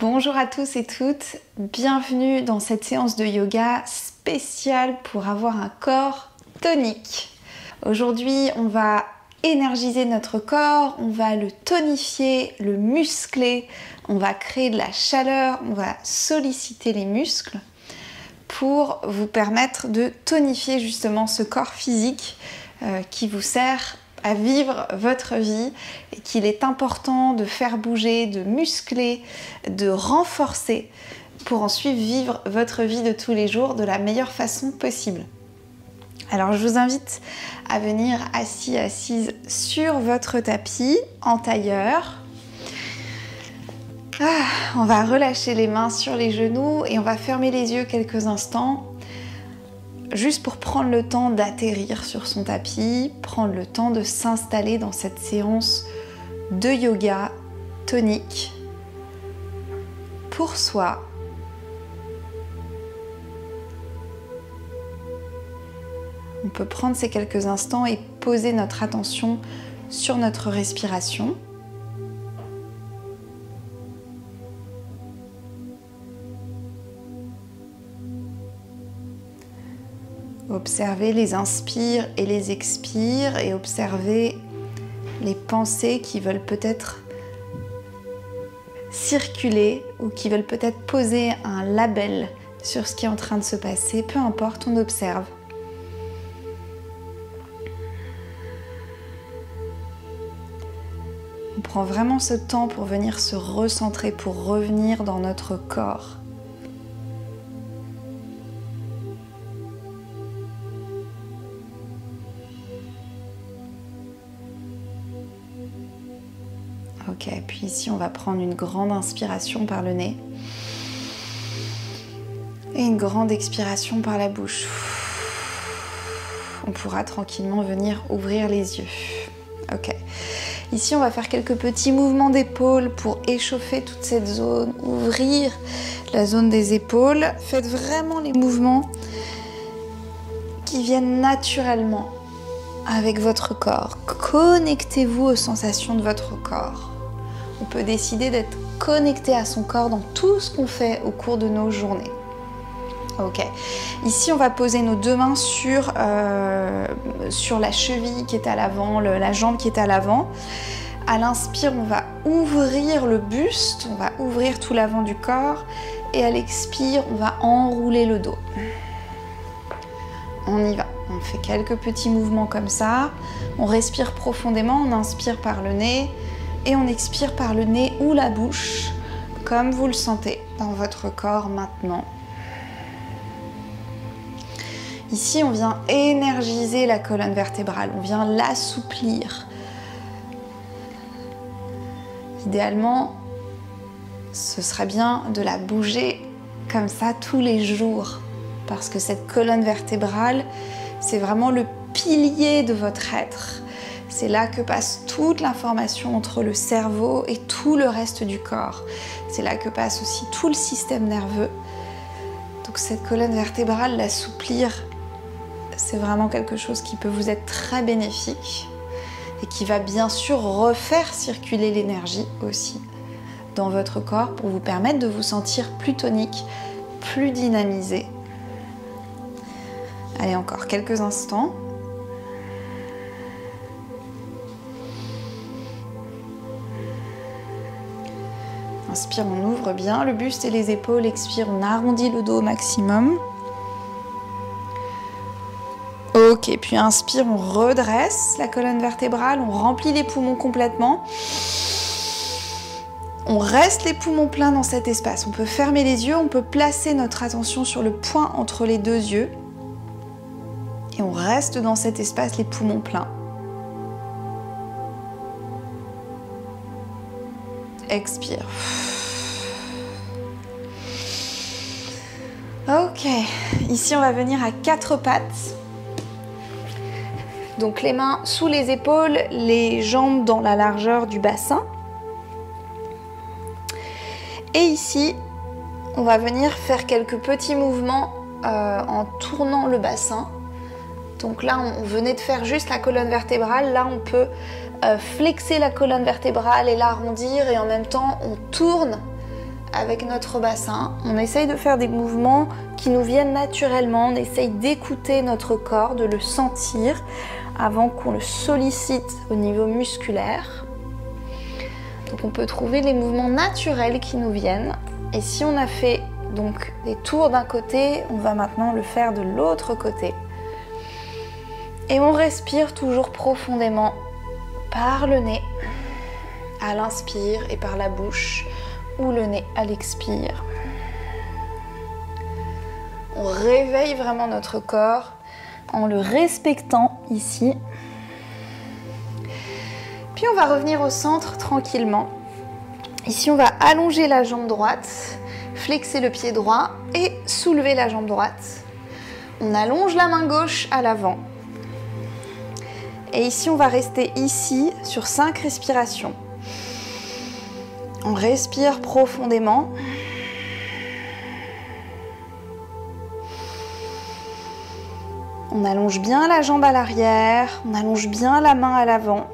Bonjour à tous et toutes, bienvenue dans cette séance de yoga spéciale pour avoir un corps tonique. Aujourd'hui, on va énergiser notre corps, on va le tonifier, le muscler, on va créer de la chaleur, on va solliciter les muscles pour vous permettre de tonifier justement ce corps physique qui vous sert à vivre votre vie et qu'il est important de faire bouger, de muscler, de renforcer pour ensuite vivre votre vie de tous les jours de la meilleure façon possible. Alors je vous invite à venir assis, assise sur votre tapis en tailleur. On va relâcher les mains sur les genoux et on va fermer les yeux quelques instants juste pour prendre le temps d'atterrir sur son tapis, prendre le temps de s'installer dans cette séance de yoga tonique pour soi. On peut prendre ces quelques instants et poser notre attention sur notre respiration. Observez les inspires et les expires et observez les pensées qui veulent peut-être circuler ou qui veulent peut-être poser un label sur ce qui est en train de se passer. Peu importe, on observe. On prend vraiment ce temps pour venir se recentrer, pour revenir dans notre corps. Ok, puis ici on va prendre une grande inspiration par le nez et une grande expiration par la bouche. On pourra tranquillement venir ouvrir les yeux. Ok, ici on va faire quelques petits mouvements d'épaule pour échauffer toute cette zone, ouvrir la zone des épaules. Faites vraiment les mouvements qui viennent naturellement avec votre corps. Connectez-vous aux sensations de votre corps. On peut décider d'être connecté à son corps dans tout ce qu'on fait au cours de nos journées. Ok. Ici, on va poser nos deux mains sur la cheville qui est à l'avant, la jambe qui est à l'avant. À l'inspire, on va ouvrir le buste, on va ouvrir tout l'avant du corps. Et à l'expire, on va enrouler le dos. On y va. On fait quelques petits mouvements comme ça. On respire profondément, on inspire par le nez. Et on expire par le nez ou la bouche, comme vous le sentez dans votre corps maintenant. Ici, on vient énergiser la colonne vertébrale, on vient l'assouplir. Idéalement, ce serait bien de la bouger comme ça tous les jours, parce que cette colonne vertébrale, c'est vraiment le pilier de votre être. C'est là que passe toute l'information entre le cerveau et tout le reste du corps. C'est là que passe aussi tout le système nerveux. Donc cette colonne vertébrale, l'assouplir, c'est vraiment quelque chose qui peut vous être très bénéfique et qui va bien sûr refaire circuler l'énergie aussi dans votre corps pour vous permettre de vous sentir plus tonique, plus dynamisé. Allez, encore quelques instants. Inspire, on ouvre bien le buste et les épaules. Expire, on arrondit le dos au maximum. Ok, puis inspire, on redresse la colonne vertébrale, on remplit les poumons complètement. On reste les poumons pleins dans cet espace. On peut fermer les yeux, on peut placer notre attention sur le point entre les deux yeux. Et on reste dans cet espace, les poumons pleins. Expire. Ok, ici on va venir à quatre pattes. Donc les mains sous les épaules, les jambes dans la largeur du bassin. Et ici, on va venir faire quelques petits mouvements en tournant le bassin. Donc là, on venait de faire juste la colonne vertébrale. Là, on peut flexer la colonne vertébrale et l'arrondir. Et en même temps, on tourne avec notre bassin. On essaye de faire des mouvements qui nous viennent naturellement. On essaye d'écouter notre corps, de le sentir avant qu'on le sollicite au niveau musculaire. Donc on peut trouver les mouvements naturels qui nous viennent. Et si on a fait donc des tours d'un côté, on va maintenant le faire de l'autre côté. Et on respire toujours profondément par le nez à l'inspire et par la bouche ou le nez à l'expire. On réveille vraiment notre corps en le respectant ici. Puis on va revenir au centre tranquillement. Ici on va allonger la jambe droite, flexer le pied droit et soulever la jambe droite. On allonge la main gauche à l'avant. Et ici, on va rester ici sur 5 respirations. On respire profondément. On allonge bien la jambe à l'arrière. On allonge bien la main à l'avant.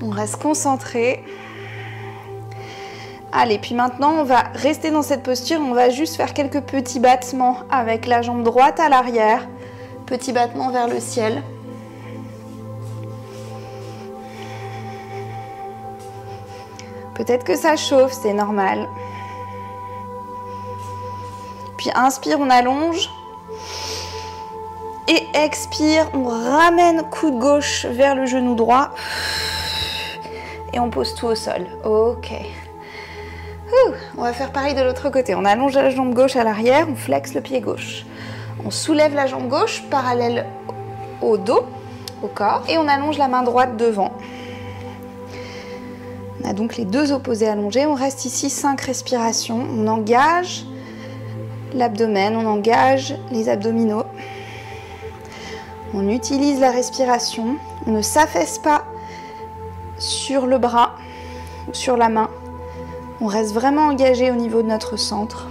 On reste concentré. Allez, puis maintenant, on va rester dans cette posture. On va juste faire quelques petits battements avec la jambe droite à l'arrière. Petit battement vers le ciel. Peut-être que ça chauffe, c'est normal. Puis inspire, on allonge. Et expire, on ramène coude gauche vers le genou droit. Et on pose tout au sol. Ok. On va faire pareil de l'autre côté. On allonge la jambe gauche à l'arrière, on flexe le pied gauche. On soulève la jambe gauche parallèle au dos, au corps, et on allonge la main droite devant. On a donc les deux opposés allongés. On reste ici 5 respirations. On engage l'abdomen, on engage les abdominaux. On utilise la respiration. On ne s'affaisse pas sur le bras ou sur la main. On reste vraiment engagé au niveau de notre centre.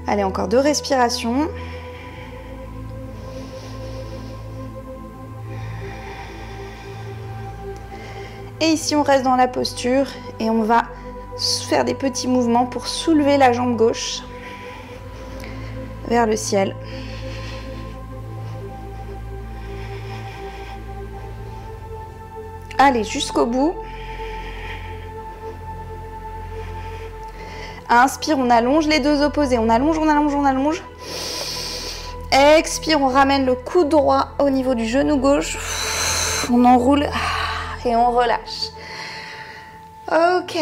Allez, encore 2 respirations. Et ici, on reste dans la posture et on va faire des petits mouvements pour soulever la jambe gauche vers le ciel. Allez, jusqu'au bout. Inspire, on allonge les deux opposés. On allonge, on allonge, on allonge. Expire, on ramène le coude droit au niveau du genou gauche. On enroule et on relâche. Ok.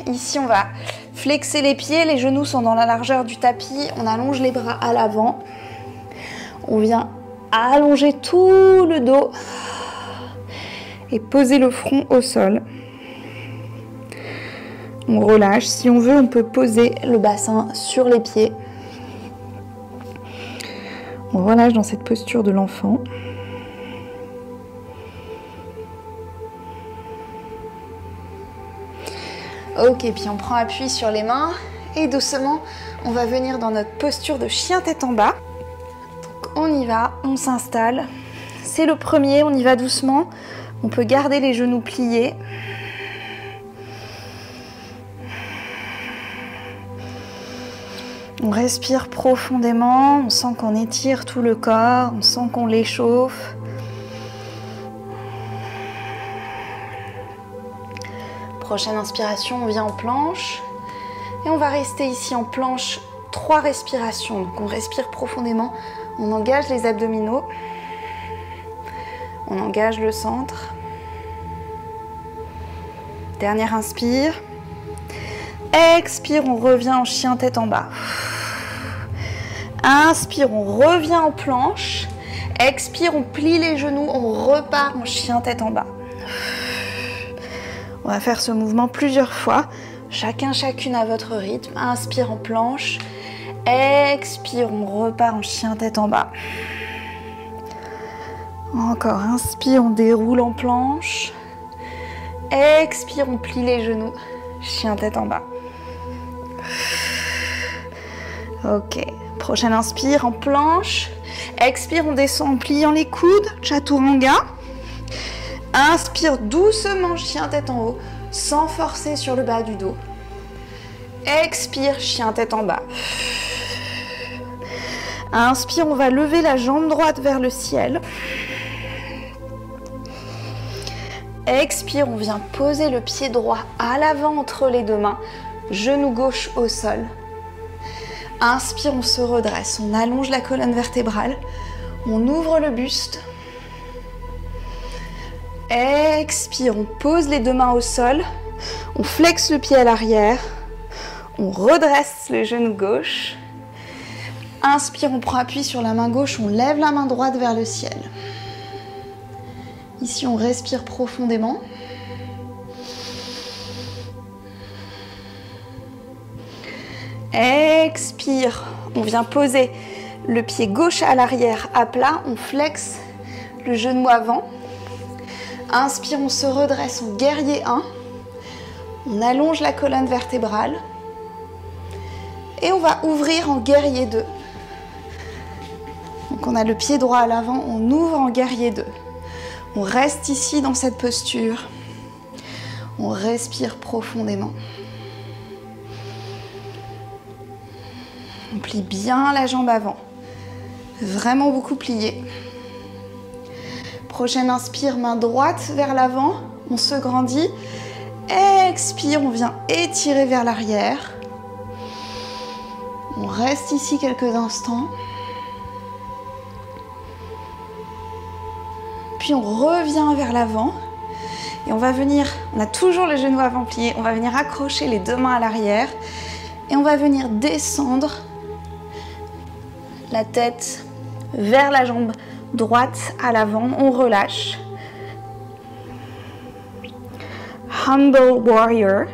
Ici, on va flexer les pieds. Les genoux sont dans la largeur du tapis. On allonge les bras à l'avant. On vient allonger tout le dos. Et poser le front au sol. On relâche. Si on veut, on peut poser le bassin sur les pieds. On relâche dans cette posture de l'enfant. Ok, puis on prend appui sur les mains et doucement, on va venir dans notre posture de chien tête en bas. Donc on y va, on s'installe. C'est le premier, on y va doucement. On peut garder les genoux pliés. On respire profondément, on sent qu'on étire tout le corps, on sent qu'on l'échauffe. Prochaine inspiration, on vient en planche. Et on va rester ici en planche 3 respirations. Donc on respire profondément, on engage les abdominaux. On engage le centre. Dernière inspire. Expire, on revient en chien tête en bas. Inspire, on revient en planche. Expire, on plie les genoux, on repart en chien tête en bas. On va faire ce mouvement plusieurs fois. Chacune à votre rythme. Inspire en planche. Expire, on repart en chien tête en bas. Encore, inspire, on déroule en planche. Expire, on plie les genoux. Chien tête en bas. Ok, prochaine inspire en planche. Expire, on descend en pliant les coudes, chaturanga. Inspire doucement, chien tête en haut, sans forcer sur le bas du dos. Expire, chien tête en bas. Inspire, on va lever la jambe droite vers le ciel. Expire, on vient poser le pied droit à l'avant entre les deux mains, genou gauche au sol. Inspire, on se redresse, on allonge la colonne vertébrale, on ouvre le buste. Expire, on pose les deux mains au sol, on flexe le pied à l'arrière, on redresse le genou gauche. Inspire, on prend appui sur la main gauche, on lève la main droite vers le ciel. Ici, on respire profondément. Expire, on vient poser le pied gauche à l'arrière à plat, on flexe le genou avant. Inspire, on se redresse en guerrier 1. On allonge la colonne vertébrale. Et on va ouvrir en guerrier 2. Donc on a le pied droit à l'avant, on ouvre en guerrier 2. On reste ici dans cette posture. On respire profondément. On plie bien la jambe avant. Vraiment beaucoup plié. Prochaine inspire, main droite vers l'avant. On se grandit. Expire, on vient étirer vers l'arrière. On reste ici quelques instants. Puis on revient vers l'avant. Et on va venir, on a toujours le genou avant plié, on va venir accrocher les deux mains à l'arrière. Et on va venir descendre la tête vers la jambe droite à l'avant. On relâche. Humble Warrior,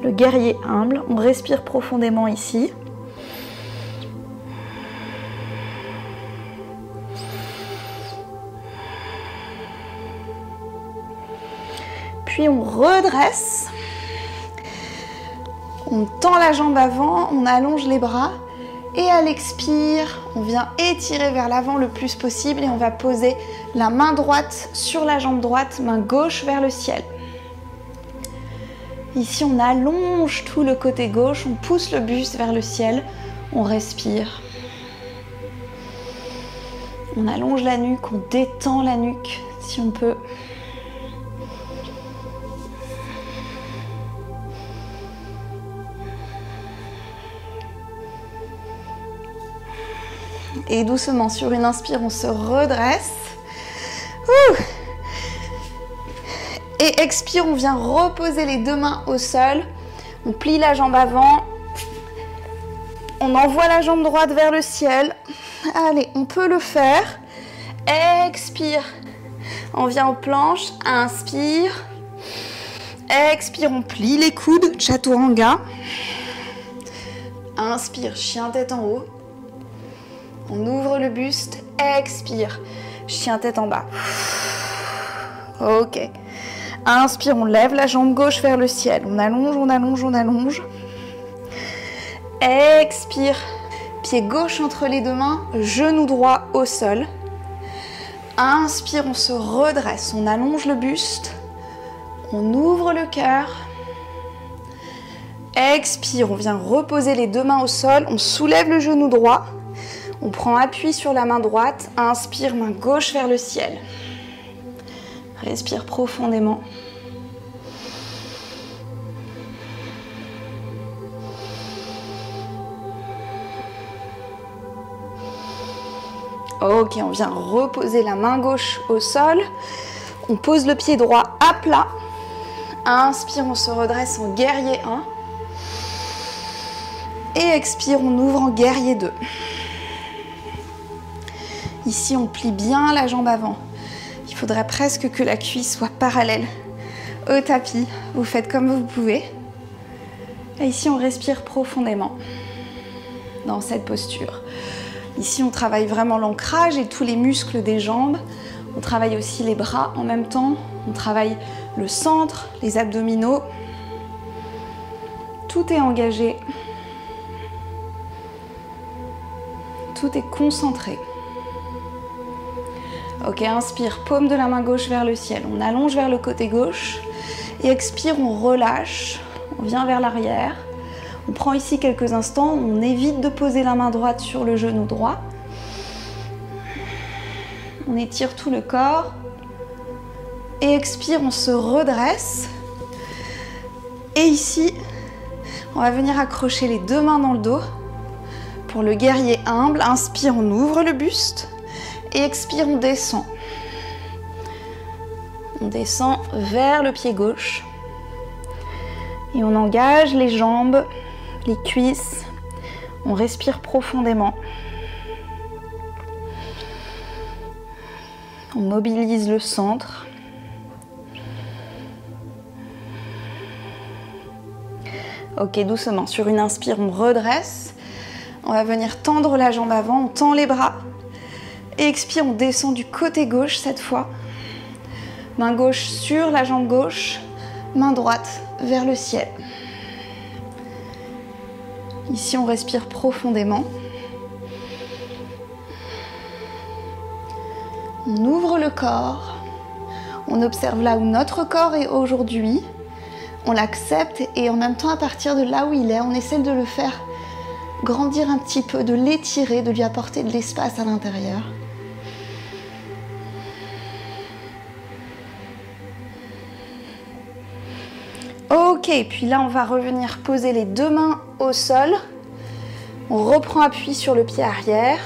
le guerrier humble. On respire profondément ici. Puis on redresse. On tend la jambe avant, on allonge les bras. Et à l'expire, on vient étirer vers l'avant le plus possible et on va poser la main droite sur la jambe droite, main gauche vers le ciel. Ici, on allonge tout le côté gauche, on pousse le buste vers le ciel, on respire. On allonge la nuque, on détend la nuque si on peut. Et doucement, sur une inspire, on se redresse. Et expire, on vient reposer les deux mains au sol. On plie la jambe avant. On envoie la jambe droite vers le ciel. Allez, on peut le faire. Expire. On vient aux planches. Inspire. Expire, on plie les coudes. Chaturanga. Inspire, chien tête en haut. On ouvre le buste, expire, chien tête en bas. Ok. Inspire, on lève la jambe gauche vers le ciel. On allonge, on allonge, on allonge. Expire, pied gauche entre les deux mains, genou droit au sol. Inspire, on se redresse, on allonge le buste. On ouvre le cœur. Expire, on vient reposer les deux mains au sol. On soulève le genou droit. On prend appui sur la main droite, inspire, main gauche vers le ciel. Respire profondément. Ok, on vient reposer la main gauche au sol. On pose le pied droit à plat. Inspire, on se redresse en guerrier 1. Et expire, on ouvre en guerrier 2. Ici, on plie bien la jambe avant. Il faudrait presque que la cuisse soit parallèle au tapis. Vous faites comme vous pouvez. Et ici, on respire profondément dans cette posture. Ici, on travaille vraiment l'ancrage et tous les muscles des jambes. On travaille aussi les bras en même temps. On travaille le centre, les abdominaux. Tout est engagé. tout est concentré. Ok, inspire, paume de la main gauche vers le ciel. On allonge vers le côté gauche. Et expire, on relâche. On vient vers l'arrière. On prend ici quelques instants. On évite de poser la main droite sur le genou droit. On étire tout le corps. Et expire, on se redresse. Et ici, on va venir accrocher les deux mains dans le dos. Pour le guerrier humble, inspire, on ouvre le buste. Et expire, on descend. On descend vers le pied gauche. Et on engage les jambes, les cuisses. On respire profondément. On mobilise le centre. Ok, doucement. Sur une inspire, on redresse. On va venir tendre la jambe avant. On tend les bras. Et expire, on descend du côté gauche cette fois. Main gauche sur la jambe gauche, main droite vers le ciel. Ici, on respire profondément. On ouvre le corps. On observe là où notre corps est aujourd'hui. On l'accepte et en même temps, à partir de là où il est, on essaie de le faire grandir un petit peu, de l'étirer, de lui apporter de l'espace à l'intérieur. Ok, puis là on va revenir poser les deux mains au sol. On reprend appui sur le pied arrière.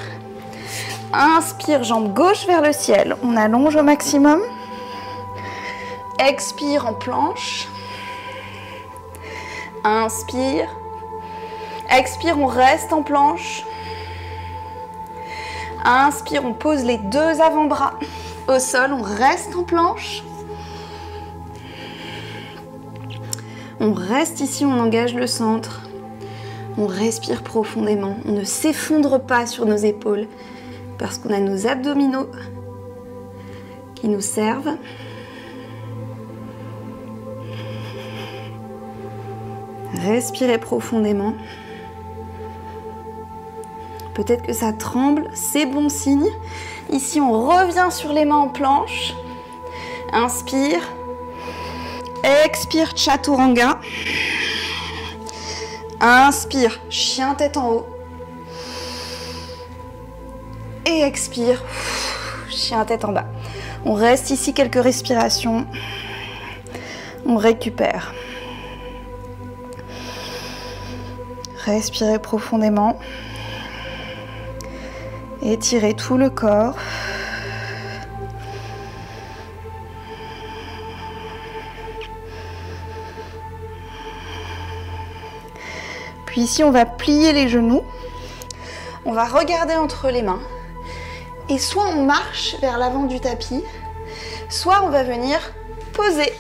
Inspire, jambe gauche vers le ciel. On allonge au maximum. Expire en planche. Inspire. Expire, on reste en planche. Inspire, on pose les deux avant-bras au sol. On reste en planche. On reste ici, on engage le centre. On respire profondément. On ne s'effondre pas sur nos épaules parce qu'on a nos abdominaux qui nous servent. Respirez profondément. Peut-être que ça tremble, c'est bon signe. Ici, on revient sur les mains en planche. Inspire. Expire, Chaturanga. Inspire, chien tête en haut. Et expire, chien tête en bas. On reste ici quelques respirations. On récupère. Respirez profondément. Étirez tout le corps. Puis ici, on va plier les genoux. On va regarder entre les mains. Et soit on marche vers l'avant du tapis, soit on va venir poser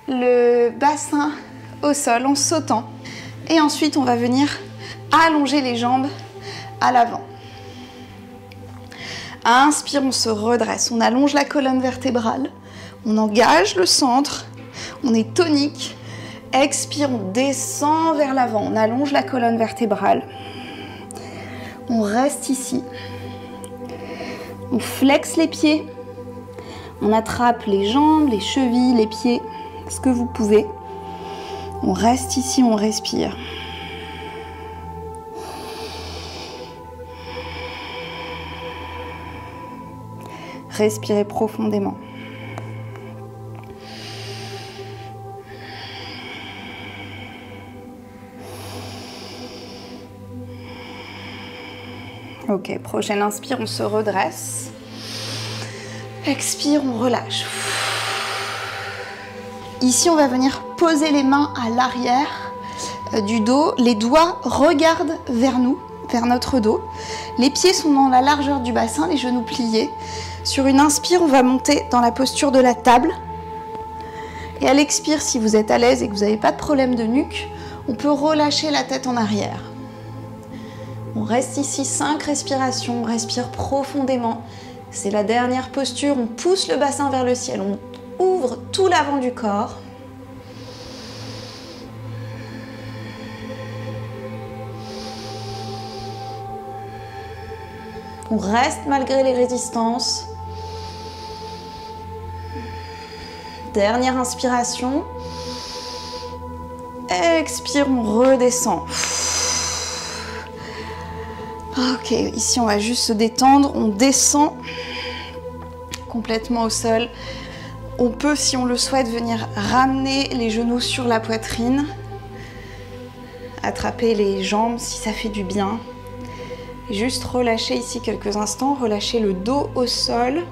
le bassin au sol en sautant. Et ensuite, on va venir allonger les jambes à l'avant. Inspire, on se redresse. On allonge la colonne vertébrale. On engage le centre. On est tonique. Expire, on descend vers l'avant. On allonge la colonne vertébrale. On reste ici. On flexe les pieds. On attrape les jambes, les chevilles, les pieds, ce que vous pouvez. On reste ici, on respire. Respirez profondément. Ok, prochaine inspire, on se redresse. Expire, on relâche. Ici, on va venir poser les mains à l'arrière du dos. Les doigts regardent vers nous, vers notre dos. Les pieds sont dans la largeur du bassin, les genoux pliés. Sur une inspire, on va monter dans la posture de la table. Et à l'expire, si vous êtes à l'aise et que vous n'avez pas de problème de nuque, on peut relâcher la tête en arrière. On reste ici 5 respirations, on respire profondément. C'est la dernière posture, on pousse le bassin vers le ciel, on ouvre tout l'avant du corps. On reste malgré les résistances. Dernière inspiration. Expire, on redescend. Ok, ici on va juste se détendre. On descend complètement au sol. On peut, si on le souhaite, venir ramener les genoux sur la poitrine. Attraper les jambes si ça fait du bien. Et juste relâcher ici quelques instants. Relâcher le dos au sol.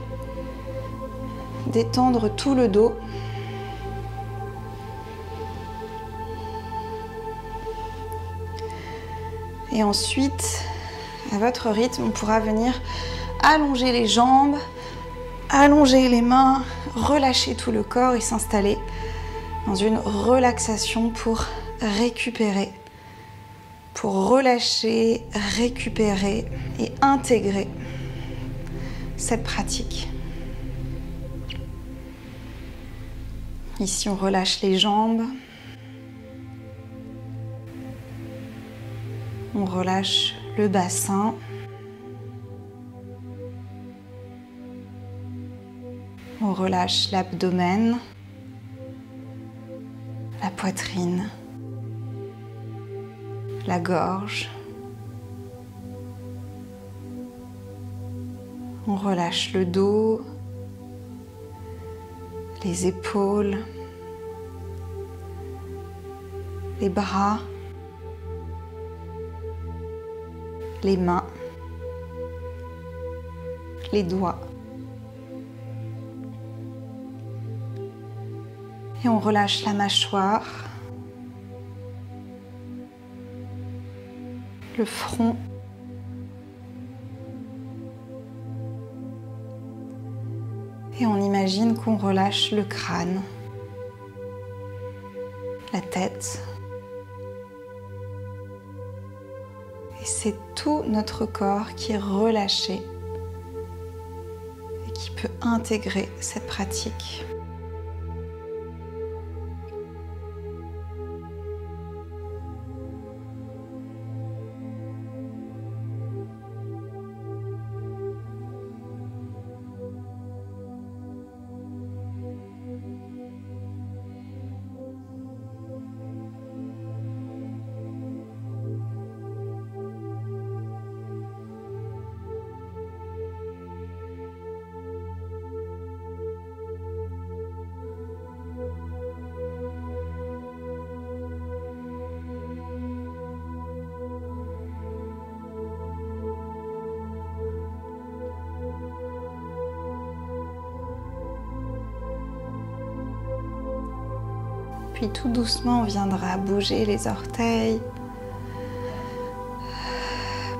Détendre tout le dos. Et ensuite, à votre rythme, on pourra venir allonger les jambes, allonger les mains, relâcher tout le corps et s'installer dans une relaxation pour récupérer, pour relâcher, récupérer et intégrer cette pratique. Ici, on relâche les jambes. On relâche le bassin. On relâche l'abdomen, la poitrine, la gorge. On relâche le dos, les épaules, les bras, les mains, les doigts. Et on relâche la mâchoire, le front, et on imagine qu'on relâche le crâne, la tête. Et c'est tout notre corps qui est relâché et qui peut intégrer cette pratique. Puis tout doucement, on viendra bouger les orteils,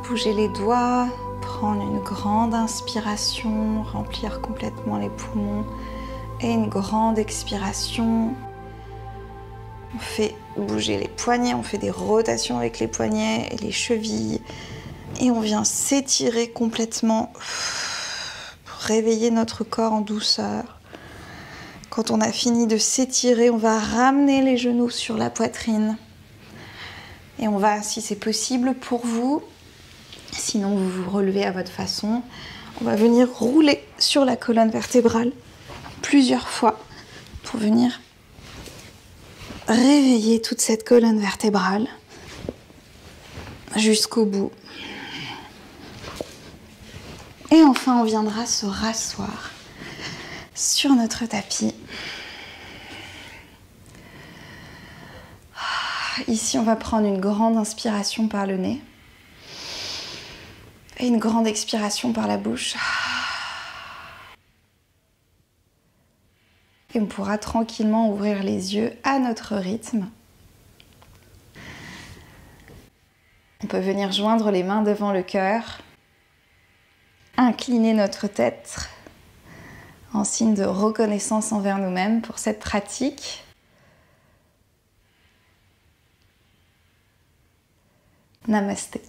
bouger les doigts, prendre une grande inspiration, remplir complètement les poumons et une grande expiration. On fait bouger les poignets, on fait des rotations avec les poignets et les chevilles et on vient s'étirer complètement pour réveiller notre corps en douceur. Quand on a fini de s'étirer, on va ramener les genoux sur la poitrine. Et on va, si c'est possible pour vous, sinon vous vous relevez à votre façon, on va venir rouler sur la colonne vertébrale plusieurs fois pour venir réveiller toute cette colonne vertébrale jusqu'au bout. Et enfin, on viendra se rasseoir sur notre tapis. Ici, on va prendre une grande inspiration par le nez et une grande expiration par la bouche. Et on pourra tranquillement ouvrir les yeux à notre rythme. On peut venir joindre les mains devant le cœur, incliner notre tête en signe de reconnaissance envers nous-mêmes pour cette pratique. Namasté.